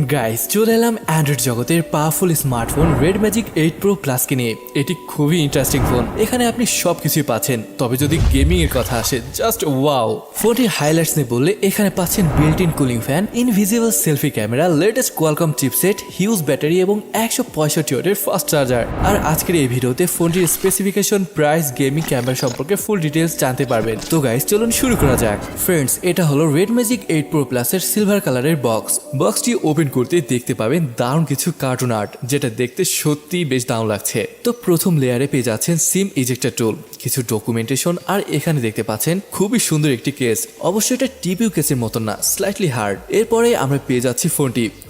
Guys চলে এলাম Android জগতের powerful smartphone Red Magic 8 pro plus কে নিয়ে। এটি খুবই ইন্টারেস্টিং ফোন। এখানে আপনি সবকিছুই পাচ্ছেন, তবে যদি গেমিং এর কথা আসে জাস্ট ওয়াও। ফোনটির হাইলাইটস নিয়ে বললে এখানে পাচ্ছেন built in cooling fan, invisible selfie camera, latest Qualcomm chipset, huge battery এবং 165 ওয়াটের ফাস্ট চার্জার। আর আজকের এই ভিডিওতে ফোনটির স্পেসিফিকেশন, প্রাইস, গেমিং ক্যামেরা সম্পর্কে ফুল ডিটেলস জানতে পারবেন। তো গাইস চলুন শুরু করা যাক। ফ্রেন্ডস, এটা হলো রেড ম্যাজিক 8 প্রো প্লাসের সিলভার কালারের বক্সটি ওপেন করতে দেখতে পাবেন দারুণ কিছু কার্টুন আর্ট, যেটা দেখতে সত্যি বেশ দারুণ লাগছে। তো প্রথম লেয়ারে পেয়ে যাচ্ছেন সিম ইজেক্টর টুল, কিছু ডকুমেন্টেশন, আর এখানে দেখতে পাচ্ছেন খুবই সুন্দর একটি কেস। অবশ্যই এটা টিপিউ কেসের মতন না, স্লাইটলি হার্ড। এরপরে আমরা পেয়ে যাচ্ছি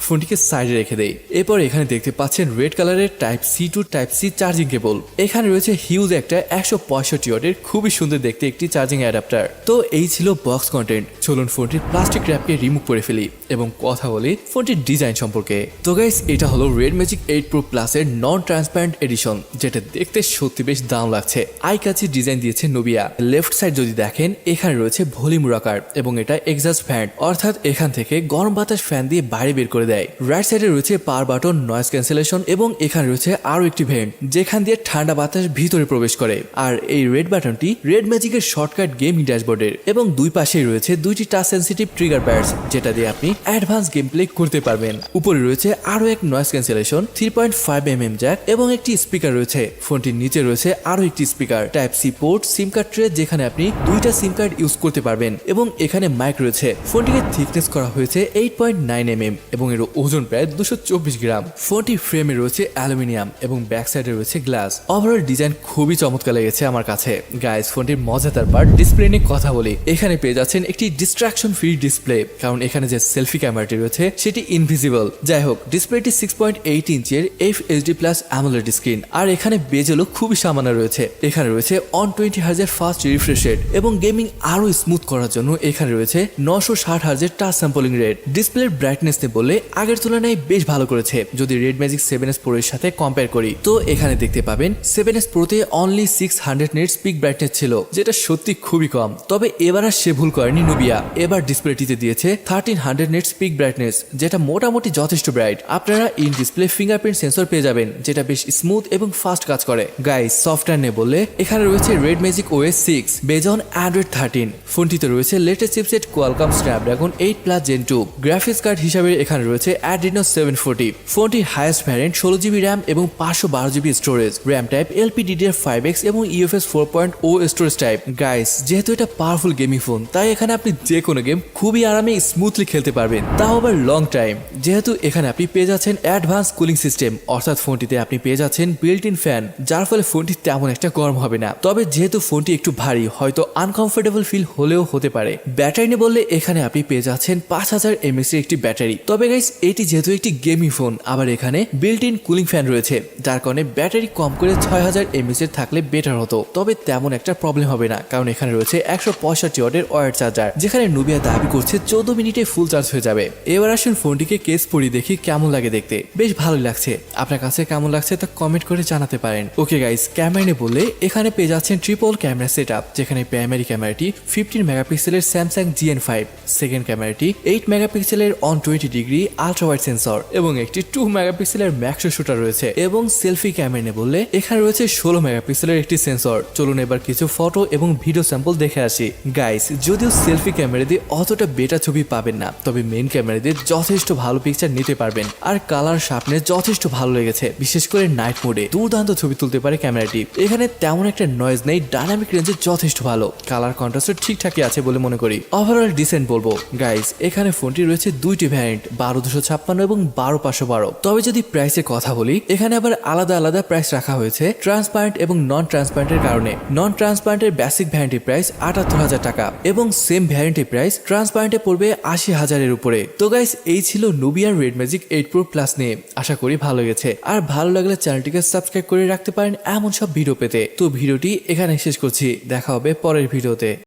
ফোনটিকে সাইডে রেখে দেই। এরপর এখানে দেখতে পাচ্ছেন রেড কালারের type C to type C charging cable. এখানে রয়েছে হিউজ একটা 165 ওয়াটের খুবই সুন্দর দেখতে একটি চার্জিং অ্যাডাপ্টার। তো এই ছিল বক্স কন্টেন্ট। চলুন ফোনটির প্লাস্টিক র্যাপকে রিমুভ করে ফেলি এবং কথা বলি ফোনটির ডিজাইন সম্পর্কে। তো গাইস, এটা হলো রেড ম্যাজিক 8 প্রো প্লাসের নন ট্রান্সপারেন্ট এডিশন, যেটা দেখতে সত্যি বেশ দারুণ লাগছে। আই কাছে ডিজাইন দিয়েছে নুবিয়া। লেফট সাইড যদি দেখেন, এখানে রয়েছে ভলিউম রকার এবং এটা এক্সস্ট ফ্যান, অর্থাৎ এখান থেকে গরম বাতাস ফ্যান দিয়ে বাইরে বের করে দেয়। রাইট সাইডে রয়েছে পাওয়ার বাটন, নয়েজ ক্যান্সেলেশন এবং এখানে রয়েছে আরো একটি ভেন্ট যেখান দিয়ে ঠান্ডা বাতাস ভিতরে প্রবেশ করে। আর এই রেড বাটনটি রেড ম্যাজিকের শর্টকাট গেমিং ড্যাশবোর্ডের এবং দুই পাশেই রয়েছে দুইটি টাচ সেন্সিটিভ ট্রিগার প্যাডস, যেটা দিয়ে আপনি অ্যাডভান্স গেম প্লে করতে পারবেন। উপরে রয়েছে আরো এক নয়েজ ক্যান্সেলেশন, 3.5mm জ্যাক এবং একটি স্পিকার রয়েছে। ফোনটির নিচে রয়েছে আরো একটি speaker, type C port, SIM card tray, যেখানে আপনি দুইটা সিম কার্ড ইউজ করতে পারবেন এবং এখানে মাইক রয়েছে। ফোনটিকে থিকনেস করা হয়েছে 8.9mm এবং এর ওজন প্রায় 224 গ্রাম। ফোনটির ফ্রেমে রয়েছে অ্যালুমিনিয়াম এবং ব্যাক সাইডে রয়েছে গ্লাস। ওভারঅল ডিজাইন খুবই চমৎকার লেগেছে আমার কাছে। গাইস, ফোনটির মজাদার পার্ট ডিসপ্লে নিয়ে কথা বলি। এখানে পেয়ে যাচ্ছেন একটি ডিস্ট্রাকশন ফ্রি ডিসপ্লে, কারণ এখানে যে সেলফি ক্যামেরাটি রয়েছে সেটি ইনভিজিবল। যাই হোক, ডিসপ্লেটি 6.8 ইঞ্চের FHD+ AMOLED স্ক্রিন, আর এখানে বেজেলও খুবই সামান্য রয়েছে। এখানে রয়েছে 120 হার্জের ফাস্ট রিফ্রেশ রেট এবং গেমিং আরো স্মুথ করার জন্য এখানে রয়েছে 960 হার্জের টাচ স্যাম্পলিং রেট। ডিসপ্লের ব্রাইটনেস নিয়ে বললে আগের তুলনায় বেশ ভালো করেছে যদি রেড ম্যাজিক 7S Pro এর সাথে কম্পেয়ার করি। তো এখানে দেখতে পাবেন 7S Pro তে অনলি 600 নিটস পিক ব্রাইটনেস ছিল, যেটা সত্যি খুবই কম। তবে এবার আর সে ভুল করেনি নুবিয়া, এবার ডিসপ্লেটিতে দিয়েছে 1300 নিটস পিক ব্রাইটনেস, যেটা মোটামুটি যথেষ্ট ব্রাইট। আপনারা ইন ডিসপ্লে ফিঙ্গারপ্রিন্ট সেন্সর পেয়ে যাবেন, যেটা বেশ স্মুথ এবং ফাস্ট কাজ করে। গাইস, সফটওয়্যার নিয়ে বললে এখানে রয়েছে red magic OS 6 base on Android 13। ফোনটিতে রয়েছে latest chipset Qualcomm Snapdragon 8+ Gen 2। Graphics card হিসাবে এখানে রয়েছে Adreno 740। ফোনটির হাইয়েস্ট ভ্যারিয়েন্ট 16GB র্যাম এবং 512GB storage, RAM type LPDDR5X এবং UFS 4.0 স্টোরেজ টাইপ। গাইস, যেহেতু এটা পাওয়ারফুল গেমিং ফোন, তাই এখানে আপনি যে কোনো গেম খুবই আরামে স্মুথলি খেলতে পারবেন, তাও আবার লং টাইম। যেহেতু এখানে আপনি পেয়ে যাচ্ছেন অ্যাডভান্স কুলিং সিস্টেম, অর্থাৎ ফোনটিতে আপনি পেয়ে যাচ্ছেন বিল্ট ইন ফ্যান, যার ফলে ফোনটি তেমন একটা গরম হবে না। তবে যেহেতু ফোনটি একটু ভারী, হয়তো আনকমফোর্টেবল ফিল হলেও হতে পারে। ব্যাটারি নিয়ে বললে এখানে আপনি পেয়ে যাচ্ছেন 5000 mAh এর একটি ব্যাটারি। তবে গাইস, এটি যেহেতু একটি গেমিং ফোন, আবার এখানে বিল্ট ইন কুলিং ফ্যান রয়েছে, যার কারণে ব্যাটারি কম করে 6000 mAh এর থাকলে বেটার হতো। তবে তেমন একটা প্রবলেম হবে না, কারণ এখানে রয়েছে 165 ওয়াটের ওয়্যার চার্জার, যেখানে নুবিয়া দাবি করছে 14 মিনিটে ফুল চার্জ হয়ে যাবে। এবার আসুন ফোনটিকে কেস পরিয়ে দেখি কেমন লাগে দেখতে। বেশ ভালোই লাগছে। আপনার কাছে কেমন লাগছে তা কমেন্ট করে জানাতে পারেন। ওকে গাইস, ক্যামেরা নিয়ে বললে এখানে পেয়ে যাচ্ছেন ট্রিপল ক্যামেরা সেটআপ, যেখানে প্রাইমারি ক্যামেরাটি 15 মেগাপিক্সেলের স্যামসাং GN5, সেকেন্ড ক্যামেরাটি 8 মেগাপিক্সেলের 120 ডিগ্রি আলট্রা ওয়াইড সেন্সর এবং একটি 2 মেগাপিক্সেলের ম্যাক্রো শুটার রয়েছে। এবং সেলফি ক্যামেরা নিয়ে বললে এখানে রয়েছে 16 মেগাপিক্সেলের একটি সেন্সর। চলুন এবার কিছু ফটো এবং ভিডিও স্যাম্পল দেখে আসি। গাইস, যদিও সেলফি ক্যামেরা দিয়ে অতটা বেটার ছবি পাবেন না, তবে মেইন ক্যামেরা দিয়ে যথেষ্ট ভালো পিকচার নিতে পারবেন। আর কালার শার্পনেস যথেষ্ট ভালো লেগেছে, বিশেষ করে নাইট মোডে দুর্দান্ত ছবি তুলতে পারে ক্যামেরাটি। এখানে তেমন একটা নয়েজ নেই, ডাইনামিক রেঞ্জে যথেষ্ট ভালো, কালার কন্ট্রাস্ট ঠিকঠাকই আছে বলে মনে করি। ওভারঅল ডিসেন্ট বলবো। গাইস, এখানে ফোনটি রয়েছে দুইটি ভ্যারিয়েন্ট, 12256 এবং 12512। তবে যদি প্রাইসের কথা বলি, এখানে আবার আলাদা আলাদা প্রাইস রাখা হয়েছে ট্রান্সপারেন্ট এবং নন ট্রান্সপারেন্টের কারণে। নন ট্রান্সপারেন্টের বেসিক ভ্যারিয়েন্টের প্রাইস 78,000 টাকা এবং সেম ভ্যারিয়েন্টের প্রাইস ট্রান্সপারেন্টে পড়বে 80,000-এর উপরে। তো গাইস, এই ছিল নুবিয়ার রেড ম্যাজিক 8 প্রো প্লাস নিয়ে। আশা করি ভালো লেগেছে, আর ভালো লাগলে চ্যানেলটিকে সাবস্ক্রাইব করে রাখতে পারেন এমন সব ভিডিও পেতে। তো ভিডিওটি এখানে শেষ করছি, দেখা হবে পরের ভিডিওতে।